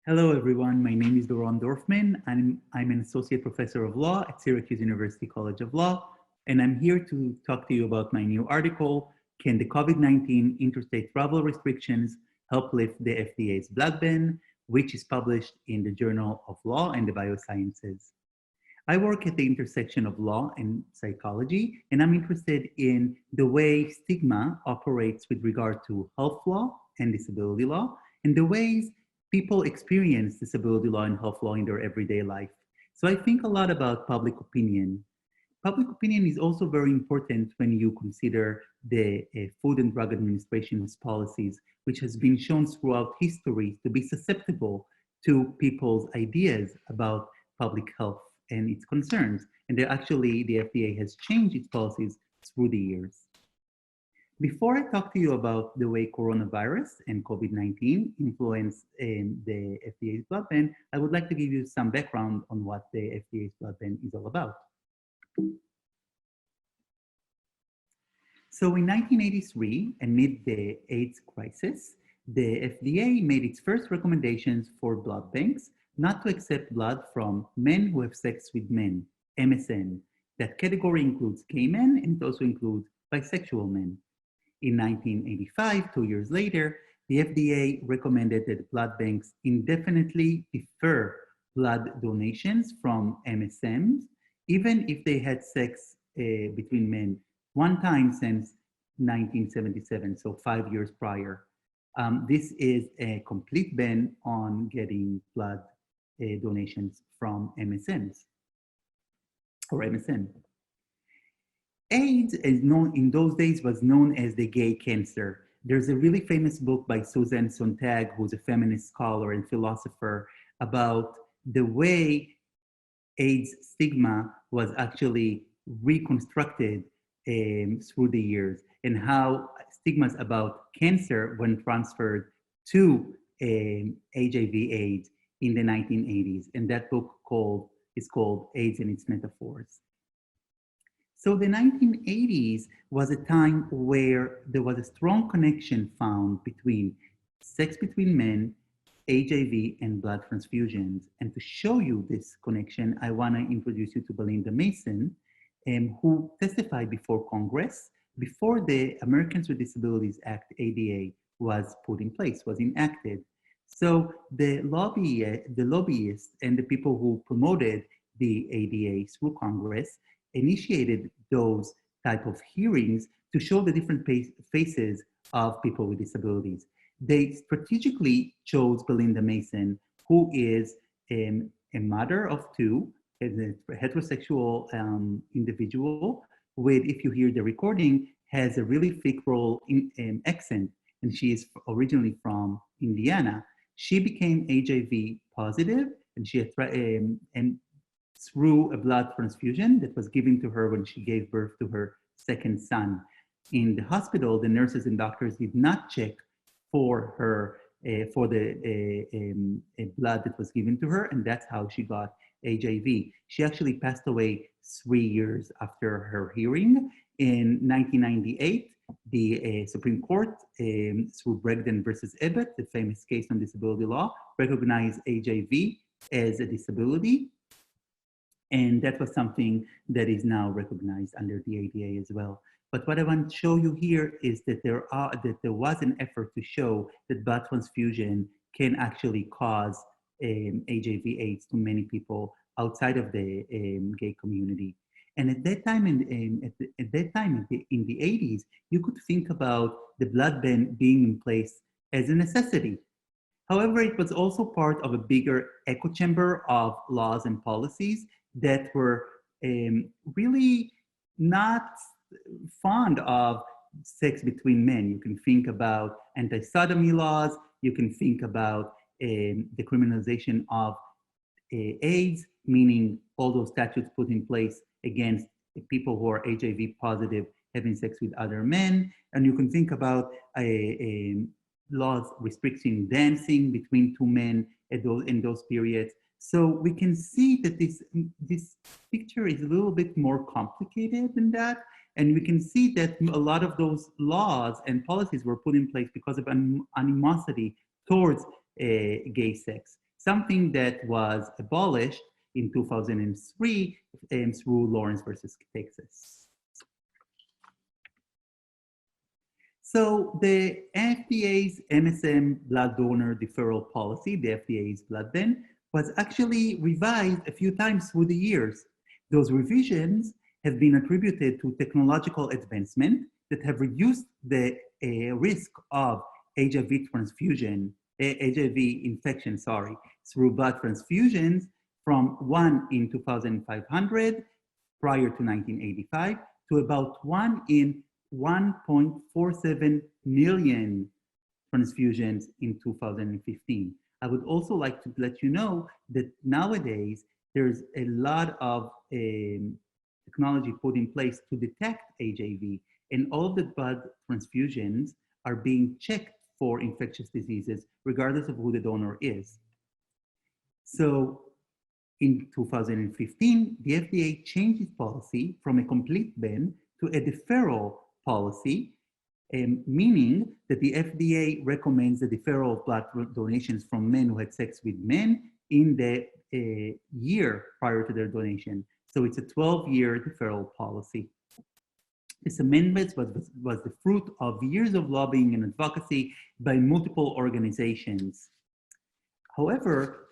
Hello, everyone. My name is Doron Dorfman. I'm an associate professor of law at Syracuse University College of Law, and I'm here to talk to you about my new article, Can the COVID-19 Interstate Travel Restrictions Help Lift the FDA's Blood Ban, which is published in the Journal of Law and the Biosciences. I work at the intersection of law and psychology, and I'm interested in the way stigma operates with regard to health law and disability law, and the ways people experience disability law and health law in their everyday life. So I think a lot about public opinion. Public opinion is also very important when you consider the Food and Drug Administration's policies, which has been shown throughout history to be susceptible to people's ideas about public health and its concerns. And the FDA has changed its policies through the years. Before I talk to you about the way coronavirus and COVID-19 influence the FDA's blood ban, I would like to give you some background on what the FDA's blood ban is all about. So in 1983, amid the AIDS crisis, the FDA made its first recommendations for blood banks not to accept blood from men who have sex with men, MSM. That category includes gay men and it also includes bisexual men. In 1985, 2 years later, the FDA recommended that blood banks indefinitely defer blood donations from MSMs, even if they had sex between men one time since 1977, so 5 years prior. This is a complete ban on getting blood donations from MSMs or MSM. AIDS, as known in those days, was known as the gay cancer. There's a really famous book by Susan Sontag, who's a feminist scholar and philosopher, about the way AIDS stigma was actually reconstructed through the years and how stigmas about cancer when transferred to HIV/AIDS in the 1980s. And that book is called AIDS and Its Metaphors. So the 1980s was a time where there was a strong connection found between sex between men, HIV, and blood transfusions. And to show you this connection, I want to introduce you to Belinda Mason, who testified before Congress before the Americans with Disabilities Act, ADA, was put in place, was enacted. So the lobbyists and the people who promoted the ADA through Congress initiated those type of hearings to show the different faces of people with disabilities. They strategically chose Belinda Mason, who is a mother of two, a heterosexual individual with, if you hear the recording, has a really thick roll in accent, and she is originally from Indiana. She became HIV positive, and she and through a blood transfusion that was given to her when she gave birth to her second son. In the hospital, the nurses and doctors did not check for her, for the blood that was given to her, and that's how she got HIV. She actually passed away 3 years after her hearing. In 1998, the Supreme Court, through Bragdon versus Abbott, the famous case on disability law, recognized HIV as a disability. And that was something that is now recognized under the ADA as well. But what I want to show you here is that there was an effort to show that blood transfusion can actually cause HIV/AIDS to many people outside of the gay community. And at that time, in the 80s, you could think about the blood ban being in place as a necessity. However, it was also part of a bigger echo chamber of laws and policies that were really not fond of sex between men. You can think about anti-sodomy laws. You can think about the criminalization of AIDS, meaning all those statutes put in place against people who are HIV positive having sex with other men. And you can think about laws restricting dancing between two men in those periods. So we can see that this picture is a little bit more complicated than that. And we can see that a lot of those laws and policies were put in place because of animosity towards gay sex. something that was abolished in 2003 through Lawrence versus Texas. So the FDA's MSM blood donor deferral policy, the FDA's blood ban, was actually revised a few times through the years. Those revisions have been attributed to technological advancement that have reduced the risk of HIV transfusion, HIV infection, through blood transfusions from 1 in 2,500 prior to 1985 to about 1 in 1.47 million transfusions in 2015. I would also like to let you know that nowadays there's a lot of technology put in place to detect HIV, and all of the blood transfusions are being checked for infectious diseases, regardless of who the donor is. So in 2015, the FDA changed its policy from a complete ban to a deferral policy, meaning that the FDA recommends the deferral of blood donations from men who had sex with men in the year prior to their donation. So it's a 12-year deferral policy. This amendment was the fruit of years of lobbying and advocacy by multiple organizations. However,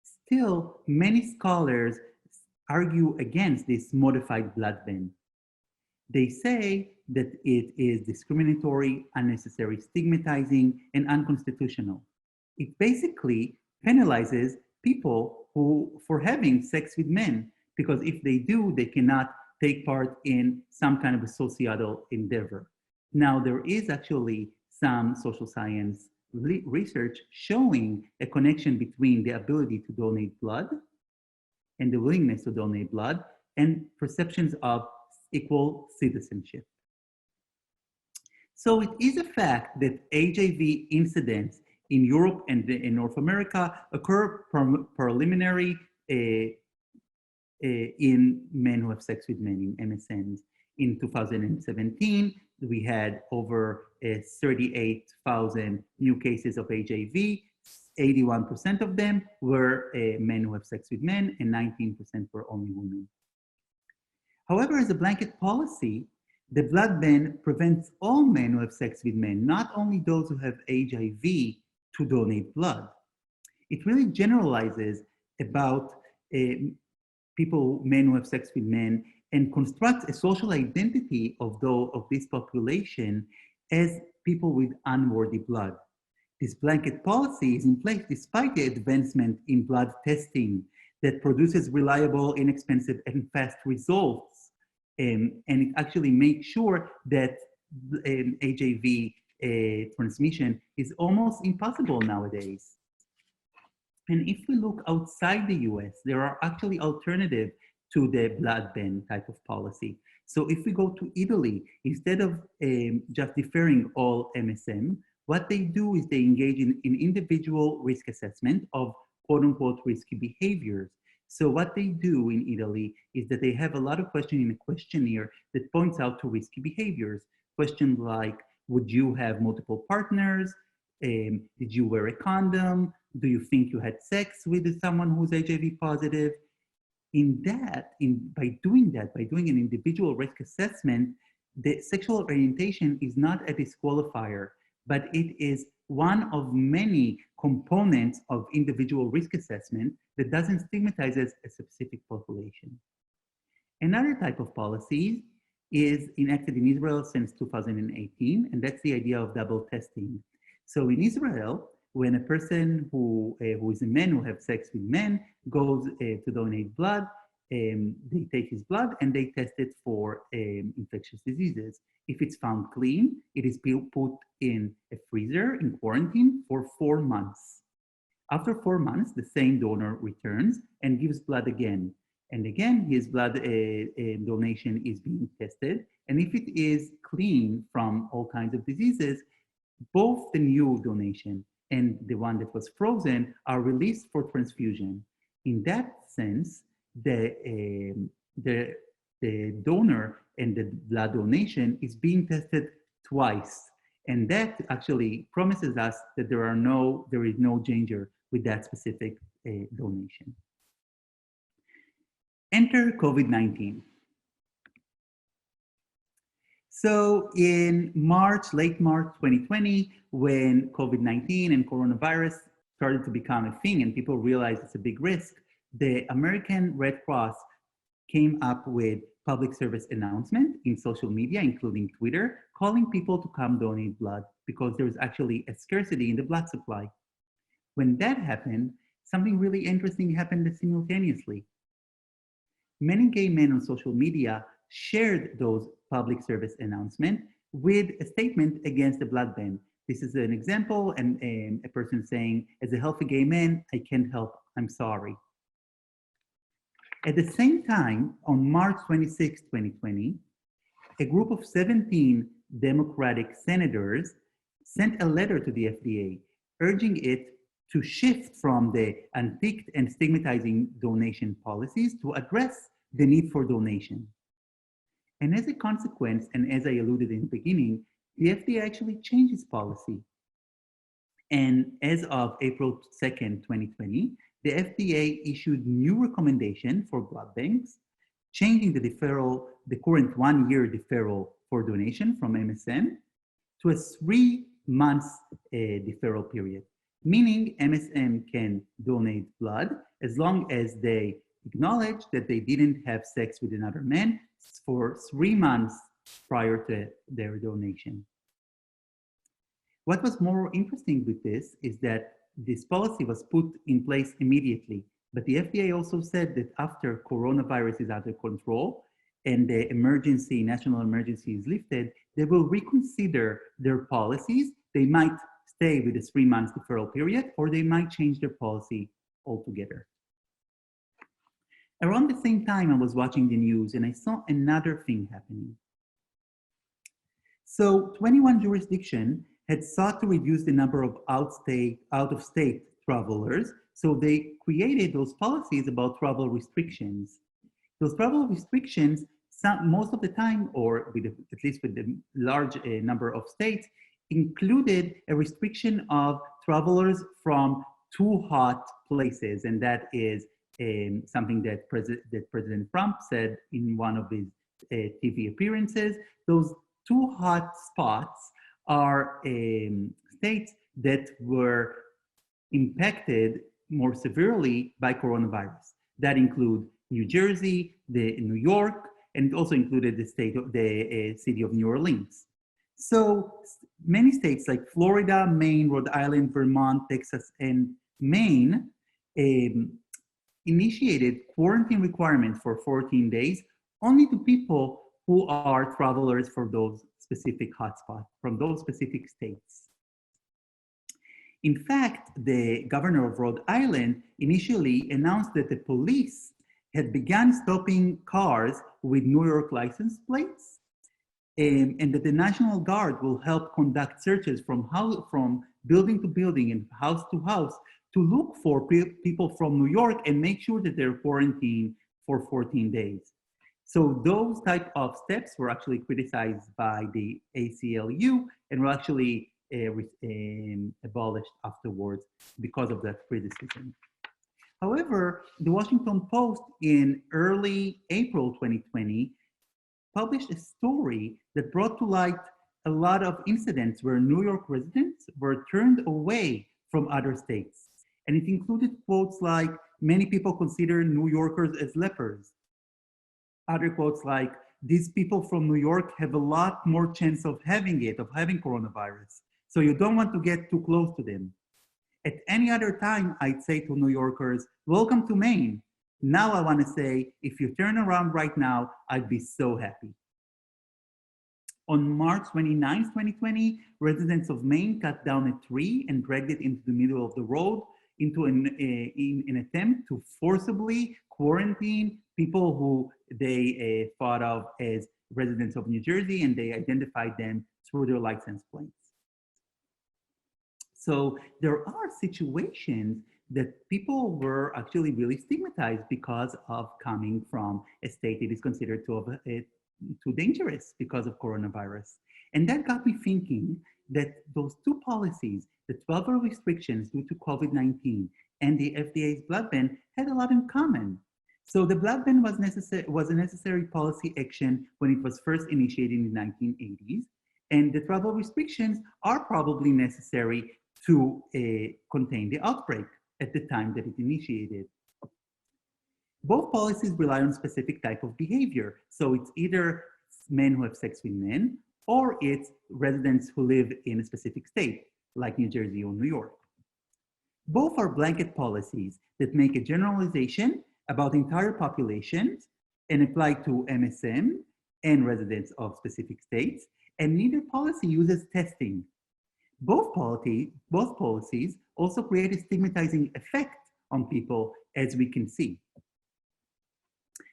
still, many scholars argue against this modified blood ban. They say that it is discriminatory, unnecessary, stigmatizing, and unconstitutional. It basically penalizes people for having sex with men, because if they do, they cannot take part in some kind of a societal endeavor. Now, there is actually some social science research showing a connection between the ability to donate blood and the willingness to donate blood and perceptions of equal citizenship. So it is a fact that HIV incidents in Europe and in North America occur preliminary in men who have sex with men, in MSNs. In 2017, we had over 38,000 new cases of HIV. 81% of them were men who have sex with men, and 19% were only women. However, as a blanket policy, the blood ban prevents all men who have sex with men, not only those who have HIV, to donate blood. It really generalizes about people, men who have sex with men, and constructs a social identity of this population as people with unworthy blood. This blanket policy is in place despite the advancement in blood testing that produces reliable, inexpensive, and fast results. And it actually makes sure that HIV transmission is almost impossible nowadays. And if we look outside the US, there are actually alternatives to the blood ban type of policy. So if we go to Italy, instead of just deferring all MSM, what they do is they engage in individual risk assessment of quote unquote risky behaviors. So what they do in Italy is that they have a lot of questions in a questionnaire that points out to risky behaviors. Questions like, would you have multiple partners? Did you wear a condom? Do you think you had sex with someone who's HIV positive? By doing an individual risk assessment, the sexual orientation is not a disqualifier, but it is one of many components of individual risk assessment that doesn't stigmatize as a specific population. Another type of policy is enacted in Israel since 2018, and that's the idea of double testing. So in Israel, when a person who is a man who have sex with men goes to donate blood, they take his blood and they test it for infectious diseases. If it's found clean, it is put in a freezer in quarantine for 4 months. After 4 months, the same donor returns and gives blood again. And again, his blood donation is being tested. And if it is clean from all kinds of diseases, both the new donation and the one that was frozen are released for transfusion. In that sense, the donor and the blood donation is being tested twice. And that actually promises us that there is no danger with that specific donation. Enter COVID-19. So in March, late March 2020, when COVID-19 and coronavirus started to become a thing and people realized it's a big risk, the American Red Cross came up with public service announcement in social media, including Twitter, calling people to come donate blood because there was actually a scarcity in the blood supply. When that happened, something really interesting happened simultaneously. Many gay men on social media shared those public service announcements with a statement against the blood ban. This is an example, and a person saying, as a healthy gay man, I can't help, I'm sorry. At the same time, on March 26, 2020, a group of 17 Democratic senators sent a letter to the FDA urging it to shift from the unpicked and stigmatizing donation policies to address the need for donation. And as a consequence, and as I alluded in the beginning, the FDA actually changed its policy. And as of April 2nd, 2020, the FDA issued new recommendation for blood banks, changing the current 1-year deferral for donation from MSN to a 3 months deferral period, meaning MSN can donate blood as long as they acknowledge that they didn't have sex with another man for 3 months prior to their donation. What was more interesting with this is that this policy was put in place immediately, but the FDA also said that after coronavirus is under control and the national emergency is lifted, they will reconsider their policies. They might stay with a 3 months deferral period, or they might change their policy altogether. Around the same time, I was watching the news and I saw another thing happening. So 21 jurisdictions had sought to reduce the number of out-of-state travelers. So they created those policies about travel restrictions. Those travel restrictions, most of the time, or at least with the large number of states, included a restriction of travelers from too hot places. And that is something that President Trump said in one of his TV appearances. Those too hot spots are states that were impacted more severely by coronavirus. That include New Jersey, New York, and it also included the city of New Orleans. So many states like Florida, Maine, Rhode Island, Vermont, Texas, and Maine initiated quarantine requirements for 14 days only to people who are travelers for those specific hotspots from those specific states. In fact, the governor of Rhode Island initially announced that the police had begun stopping cars with New York license plates, and that the National Guard will help conduct searches from building to building and house to house to look for people from New York and make sure that they're quarantined for 14 days. So those type of steps were actually criticized by the ACLU and were actually abolished afterwards because of that criticism. However, the Washington Post in early April 2020 published a story that brought to light a lot of incidents where New York residents were turned away from other states. And it included quotes like, many people consider New Yorkers as lepers. Other quotes like, these people from New York have a lot more chance of having coronavirus. So you don't want to get too close to them. At any other time, I'd say to New Yorkers, welcome to Maine. Now I want to say, if you turn around right now, I'd be so happy. On March 29, 2020, residents of Maine cut down a tree and dragged it into the middle of the road in an attempt to forcibly quarantine people who they thought of as residents of New Jersey, and they identified them through their license plates. So there are situations that people were actually really stigmatized because of coming from a state that is considered too dangerous because of coronavirus. And that got me thinking, that those two policies, the travel restrictions due to COVID-19 and the FDA's blood ban, had a lot in common. So the blood ban was a necessary policy action when it was first initiated in the 1980s, and the travel restrictions are probably necessary to contain the outbreak at the time that it initiated. Both policies rely on specific type of behavior. So it's either men who have sex with men, or it's residents who live in a specific state, like New Jersey or New York. Both are blanket policies that make a generalization about entire populations and apply to MSM and residents of specific states, and neither policy uses testing. Both policies also create a stigmatizing effect on people, as we can see.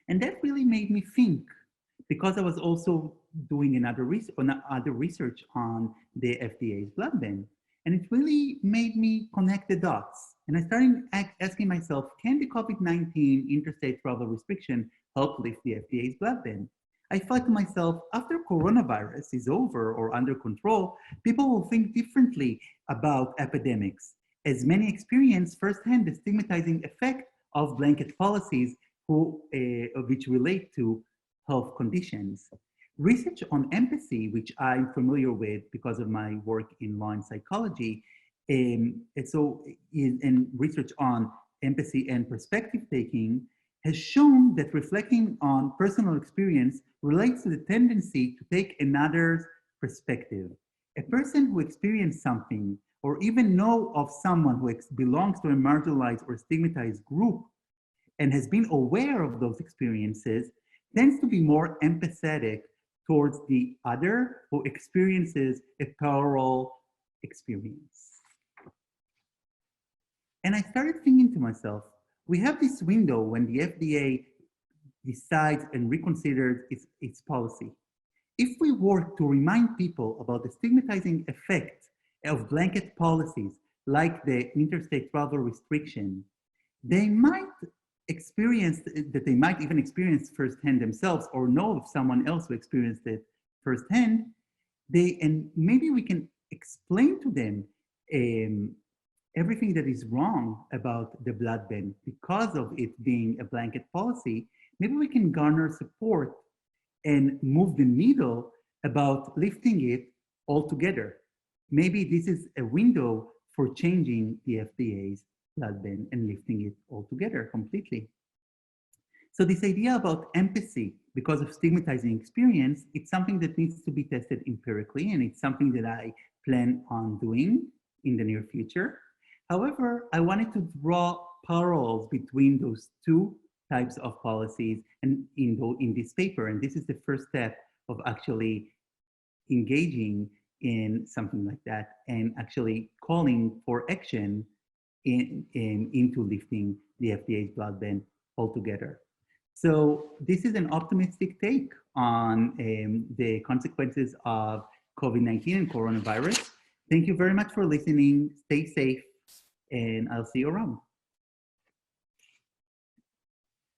And that really made me think, because I was also doing other research on the FDA's blood ban. And it really made me connect the dots. And I started asking myself, can the COVID-19 interstate travel restriction help lift the FDA's blood ban? I thought to myself, after coronavirus is over or under control, people will think differently about epidemics, as many experience firsthand the stigmatizing effect of blanket policies which relate to health conditions. Research on empathy, which I'm familiar with because of my work in law and psychology, and research on empathy and perspective taking has shown that reflecting on personal experience relates to the tendency to take another's perspective. A person who experienced something or even know of someone who belongs to a marginalized or stigmatized group and has been aware of those experiences tends to be more empathetic towards the other who experiences a parallel experience. And I started thinking to myself, we have this window when the FDA decides and reconsiders its policy. If we work to remind people about the stigmatizing effect of blanket policies like the interstate travel restriction, they might even experience firsthand themselves or know of someone else who experienced it firsthand, and maybe we can explain to them everything that is wrong about the blood ban because of it being a blanket policy. Maybe we can garner support and move the needle about lifting it altogether. Maybe this is a window for changing the FDA's blood ban and lifting it altogether completely. So this idea about empathy because of stigmatizing experience, it's something that needs to be tested empirically, and it's something that I plan on doing in the near future. However, I wanted to draw parallels between those two types of policies and in this paper, and this is the first step of actually engaging in something like that and actually calling for action into lifting the FDA's blood ban altogether. So this is an optimistic take on the consequences of COVID-19 and coronavirus. Thank you very much for listening. Stay safe, and I'll see you around.